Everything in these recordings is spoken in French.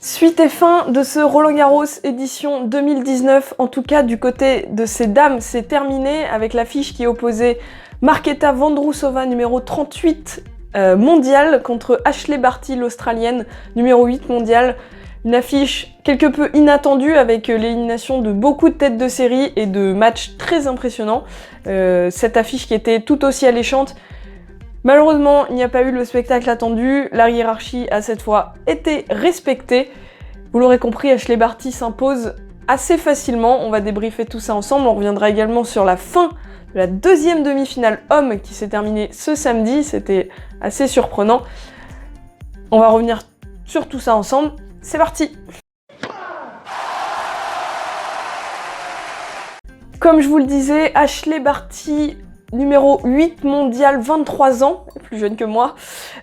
Suite et fin de ce Roland-Garros édition 2019, en tout cas du côté de ces dames, c'est terminé avec l'affiche qui opposait Marketa Vondrousova numéro 38 mondiale contre Ashleigh Barty l'Australienne numéro 8 mondiale. Une affiche quelque peu inattendue avec l'élimination de beaucoup de têtes de série et de matchs très impressionnants. Cette affiche qui était tout aussi alléchante. Malheureusement, il n'y a pas eu le spectacle attendu, la hiérarchie a cette fois été respectée. Vous l'aurez compris, Ashleigh Barty s'impose assez facilement, on va débriefer tout ça ensemble, on reviendra également sur la fin de la deuxième demi-finale homme qui s'est terminée ce samedi, c'était assez surprenant. On va revenir sur tout ça ensemble, c'est parti! Comme je vous le disais, Ashleigh Barty, numéro 8 mondial, 23 ans, plus jeune que moi,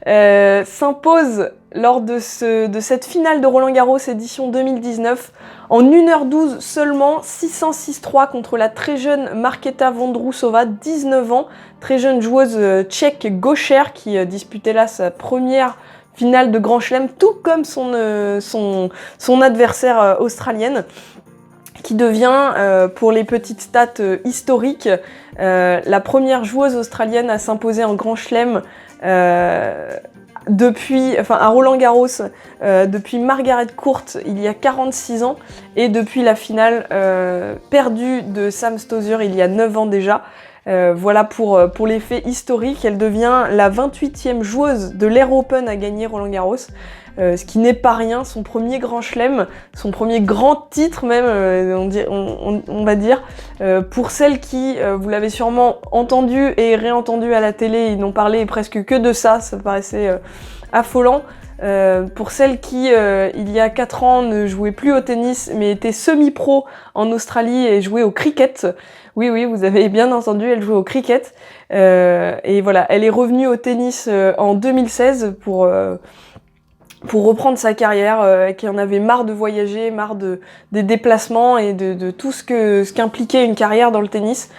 s'impose lors de cette finale de Roland-Garros édition 2019 en 1h12 seulement, 600-6-3 contre la très jeune Marketa Vondrousova, 19 ans, très jeune joueuse tchèque gauchère qui disputait là sa première finale de Grand Chelem, tout comme son adversaire australienne, qui devient, pour les petites stats historiques, la première joueuse australienne à s'imposer en Grand Chelem à Roland-Garros depuis Margaret Court il y a 46 ans et depuis la finale perdue de Sam Stosur il y a 9 ans déjà. Voilà pour les faits historiques, elle devient la 28e joueuse de l'Air Open à gagner Roland-Garros. Ce qui n'est pas rien, son premier grand chelem, son premier grand titre même, on va dire. Pour celles qui, vous l'avez sûrement entendu et réentendu à la télé, ils n'ont parlé presque que de ça, ça paraissait affolant. Pour celles qui, il y a 4 ans, ne jouaient plus au tennis, mais étaient semi-pro en Australie et jouaient au cricket. Oui, vous avez bien entendu, elle jouait au cricket. Et voilà, elle est revenue au tennis en 2016 pour reprendre sa carrière, qui en avait marre de voyager, marre des déplacements et de tout ce qu'impliquait une carrière dans le tennis.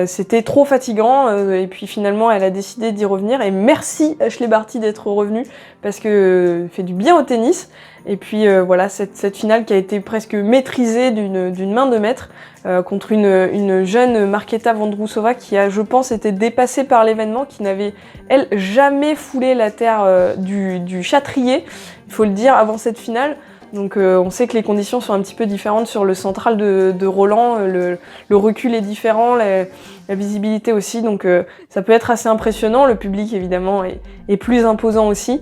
C'était trop fatigant et puis finalement elle a décidé d'y revenir et merci Ashleigh Barty d'être revenue parce que fait du bien au tennis. Et puis voilà, cette finale qui a été presque maîtrisée d'une main de maître contre une jeune Marketa Vondrousova qui a, je pense, été dépassée par l'événement, qui n'avait, elle, jamais foulé la terre du Châtrier, il faut le dire, avant cette finale. Donc on sait que les conditions sont un petit peu différentes sur le central de Roland, le recul est différent, la visibilité aussi, donc ça peut être assez impressionnant, le public évidemment est plus imposant aussi.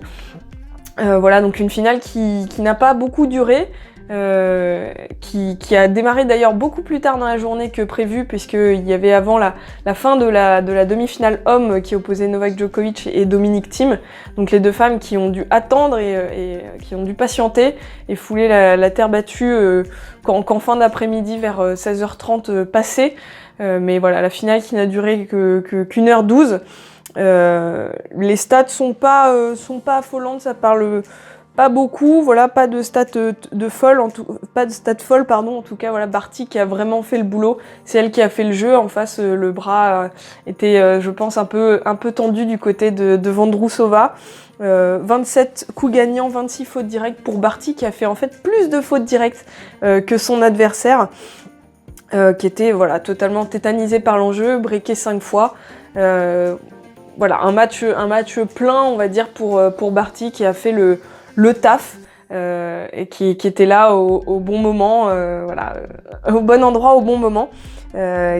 Voilà, donc une finale qui n'a pas beaucoup duré, qui a démarré d'ailleurs beaucoup plus tard dans la journée que prévu, puisqu'il y avait avant la fin de la demi-finale homme qui opposait Novak Djokovic et Dominic Thiem, donc les deux femmes qui ont dû attendre et qui ont dû patienter et fouler la terre battue qu'en fin d'après-midi vers 16h30 passée. Mais voilà, la finale qui n'a duré qu'1h12. Les stats sont pas affolantes, ça parle pas beaucoup, voilà, pas de stats folles, pardon, en tout cas, voilà, Barty qui a vraiment fait le boulot, c'est elle qui a fait le jeu, en face, le bras était, je pense, un peu tendu du côté de Vondrousova. 27 coups gagnants, 26 fautes directes pour Barty, qui a fait en fait plus de fautes directes que son adversaire, qui était, voilà, totalement tétanisé par l'enjeu, breaké 5 fois. Voilà, un match plein, on va dire, pour Barty, qui a fait le taf et qui était là au bon moment, voilà, au bon endroit au bon moment,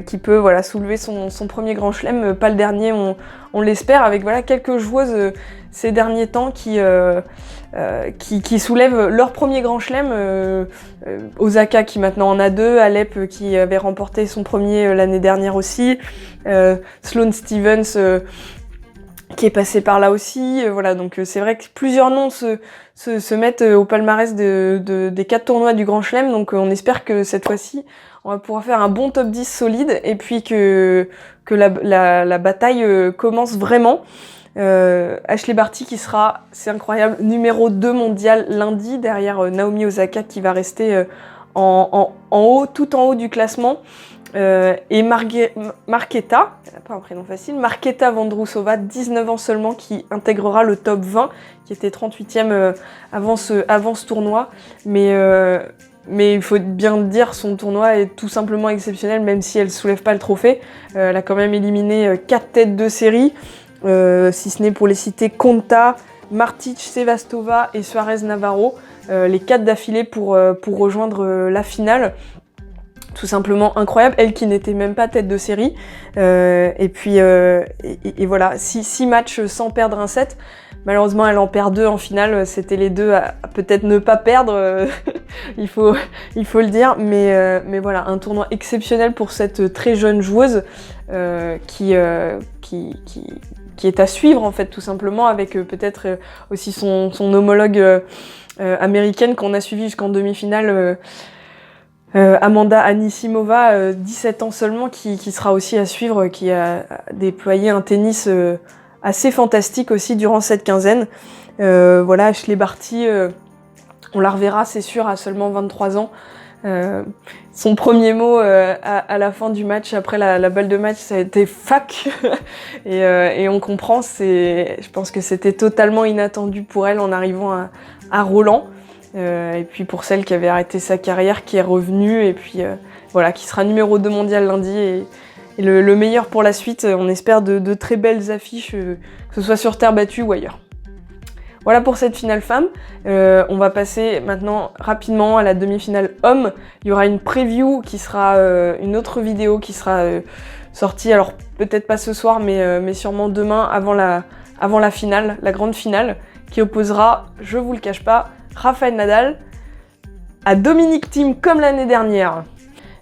qui peut, voilà, soulever son premier grand chelem, pas le dernier, on l'espère, avec, voilà, quelques joueuses ces derniers temps qui soulèvent leur premier grand chelem. Osaka qui maintenant en a 2, Alep qui avait remporté son premier l'année dernière aussi, Sloane Stephens qui est passé par là aussi, voilà, donc c'est vrai que plusieurs noms se mettent au palmarès des 4 tournois du Grand Chelem, donc on espère que cette fois-ci on va pouvoir faire un bon top 10 solide et puis que la bataille commence vraiment. Ashleigh Barty qui sera, c'est incroyable, numéro 2 mondial lundi derrière Naomi Osaka qui va rester tout en haut du classement. Et Marketa, elle n'a pas un prénom facile, Marketa Vondrousova, 19 ans seulement, qui intégrera le top 20, qui était 38e avant ce tournoi. Mais il faut bien dire, son tournoi est tout simplement exceptionnel, même si elle ne soulève pas le trophée. Elle a quand même éliminé 4 têtes de série, si ce n'est pour les citer Konta, Martic, Sevastova et Suarez Navarro, les 4 d'affilée pour rejoindre la finale. Tout simplement incroyable, elle qui n'était même pas tête de série. Et voilà, 6 matchs sans perdre un set. Malheureusement, elle en perd 2 en finale. C'était les 2 à peut-être ne pas perdre, il faut le dire. Mais voilà, un tournoi exceptionnel pour cette très jeune joueuse qui est à suivre en fait, tout simplement, avec peut-être aussi son homologue américaine qu'on a suivi jusqu'en demi-finale. Amanda Anisimova, 17 ans seulement, qui sera aussi à suivre, qui a déployé un tennis assez fantastique aussi durant cette quinzaine. Voilà, Ashley Barty, on la reverra, c'est sûr, à seulement 23 ans. Son premier mot à la fin du match, après la balle de match, ça a été « fuck ». Et on comprend, je pense que c'était totalement inattendu pour elle en arrivant à Roland. Et puis pour celle qui avait arrêté sa carrière, qui est revenue, et puis voilà, qui sera numéro 2 mondial lundi, et le meilleur pour la suite. On espère de très belles affiches, que ce soit sur terre battue ou ailleurs. Voilà pour cette finale femme. On va passer maintenant rapidement à la demi-finale homme. Il y aura une preview qui sera une autre vidéo qui sera sortie, alors peut-être pas ce soir, mais sûrement demain, avant la finale, la grande finale, qui opposera, je vous le cache pas, Rafael Nadal à Dominic Thiem comme l'année dernière.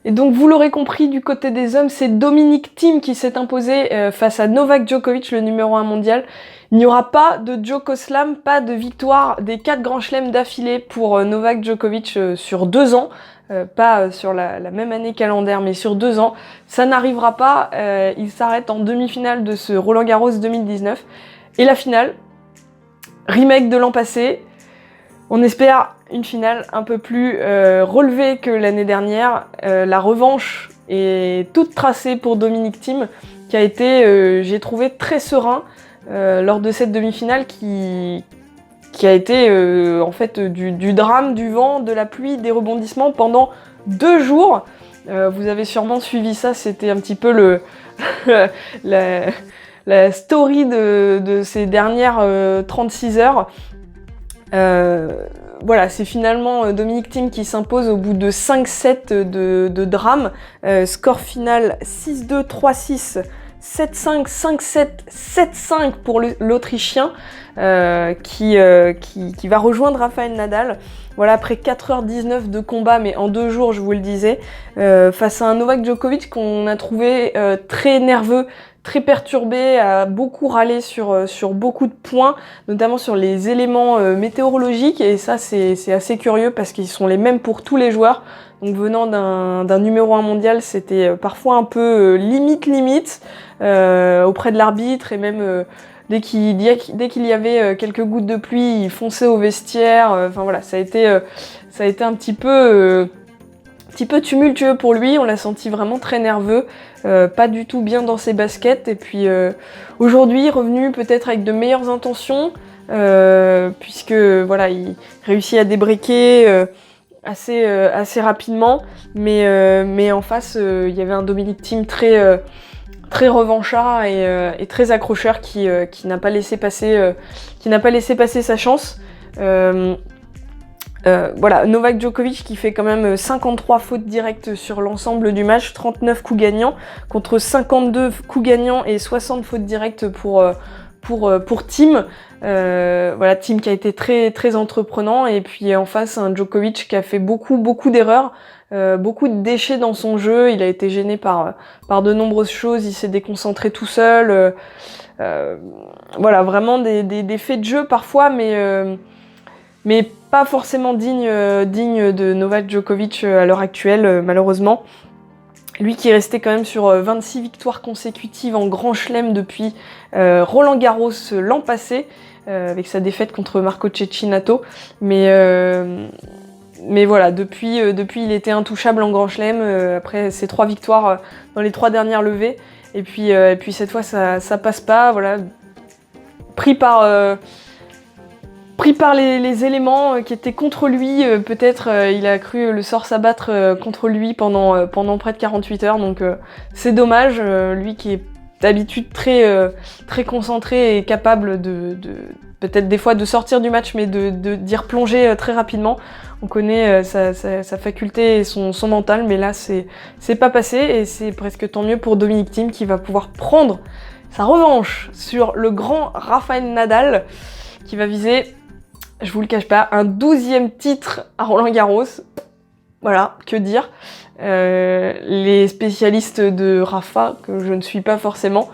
Et donc vous l'aurez compris, du côté des hommes, c'est Dominic Thiem qui s'est imposé face à Novak Djokovic, le numéro 1 mondial. Il n'y aura pas de Djokoslam, pas de victoire des 4 grands chelems d'affilée pour Novak Djokovic sur 2 ans. Pas sur la même année calendaire, mais sur 2 ans. Ça n'arrivera pas, il s'arrête en demi-finale de ce Roland Garros 2019. Et la finale, remake de l'an passé. On espère une finale un peu plus relevée que l'année dernière. La revanche est toute tracée pour Dominic Thiem, qui a été, j'ai trouvé, très serein lors de cette demi-finale qui a été en fait du drame, du vent, de la pluie, des rebondissements pendant 2 jours. Vous avez sûrement suivi ça, c'était un petit peu la story de ces dernières 36 heures. Voilà, c'est finalement Dominic Thiem qui s'impose au bout de 5 sets de drame. Score final 6-2, 3-6, 7-5, 5-7, 7-5 pour l'Autrichien qui va rejoindre Rafael Nadal. Voilà, après 4h19 de combat, mais en 2 jours, je vous le disais, face à un Novak Djokovic qu'on a trouvé très nerveux, très perturbé, a beaucoup râlé sur beaucoup de points, notamment sur les éléments météorologiques, et ça c'est assez curieux parce qu'ils sont les mêmes pour tous les joueurs. Donc venant d'un numéro 1 mondial, c'était parfois un peu limite auprès de l'arbitre, et même dès qu'il y avait quelques gouttes de pluie, il fonçait au vestiaire. Enfin voilà, ça a été un petit peu tumultueux pour lui. On l'a senti vraiment très nerveux, pas du tout bien dans ses baskets. Et puis aujourd'hui, revenu peut-être avec de meilleures intentions, puisque voilà, il réussit à débriquer assez rapidement. Mais en face, il y avait un Dominic Thiem très revanchard et très accrocheur qui n'a pas laissé passer sa chance. Voilà, Novak Djokovic qui fait quand même 53 fautes directes sur l'ensemble du match, 39 coups gagnants contre 52 coups gagnants et 60 fautes directes pour Thiem. Voilà, Thiem qui a été très entreprenant, et puis en face un Djokovic qui a fait beaucoup d'erreurs, beaucoup de déchets dans son jeu. Il a été gêné par de nombreuses choses, il s'est déconcentré tout seul. Voilà, vraiment des faits de jeu parfois, mais pas forcément digne de Novak Djokovic à l'heure actuelle, malheureusement. Lui qui est resté quand même sur 26 victoires consécutives en Grand Chelem depuis Roland Garros l'an passé, avec sa défaite contre Marco Cecchinato. Mais Mais voilà, depuis il était intouchable en Grand Chelem, après ses 3 victoires dans les 3 dernières levées. Et puis cette fois, ça passe pas, voilà. Pris par les éléments qui étaient contre lui, peut-être il a cru le sort s'abattre contre lui pendant près de 48 heures, donc c'est dommage, lui qui est d'habitude très concentré et capable de peut-être des fois de sortir du match, mais d'y replonger très rapidement. On connaît sa faculté et son mental, mais là c'est pas passé, et c'est presque tant mieux pour Dominic Thiem qui va pouvoir prendre sa revanche sur le grand Rafael Nadal, qui va viser, je vous le cache pas, un 12e titre à Roland-Garros. Voilà, que dire. Les spécialistes de Rafa, que je ne suis pas forcément,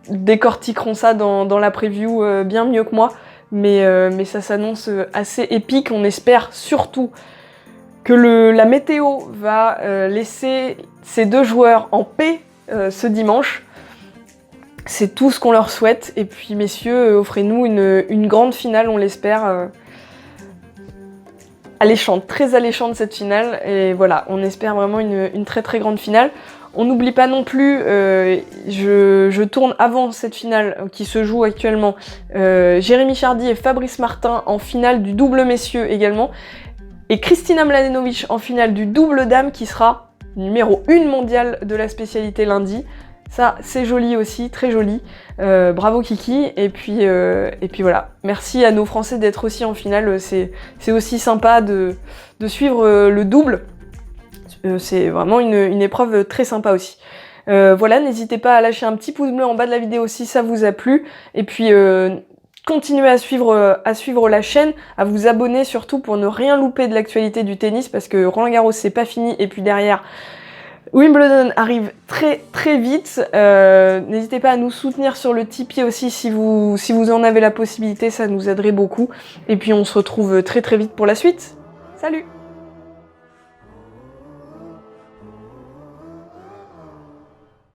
décortiqueront ça dans la preview bien mieux que moi, mais ça s'annonce assez épique. On espère surtout que la météo va laisser ces 2 joueurs en paix ce dimanche. C'est tout ce qu'on leur souhaite, et puis messieurs, offrez-nous une grande finale, on l'espère, alléchante, très alléchante cette finale, et voilà, on espère vraiment une très très grande finale. On n'oublie pas non plus, je tourne avant cette finale qui se joue actuellement, Jérémy Chardy et Fabrice Martin en finale du double messieurs également, et Kristina Mladenovic en finale du double dame, qui sera numéro 1 mondiale de la spécialité lundi. Ça, c'est joli aussi, très joli. Bravo Kiki. Et puis voilà. Merci à nos Français d'être aussi en finale. C'est aussi sympa de suivre le double. C'est vraiment une épreuve très sympa aussi. Voilà, n'hésitez pas à lâcher un petit pouce bleu en bas de la vidéo si ça vous a plu. Et puis continuez à suivre la chaîne, à vous abonner surtout pour ne rien louper de l'actualité du tennis, parce que Roland-Garros c'est pas fini, et puis derrière Wimbledon arrive très très vite. N'hésitez pas à nous soutenir sur le Tipeee aussi si vous en avez la possibilité, ça nous aiderait beaucoup. Et puis on se retrouve très très vite pour la suite. Salut!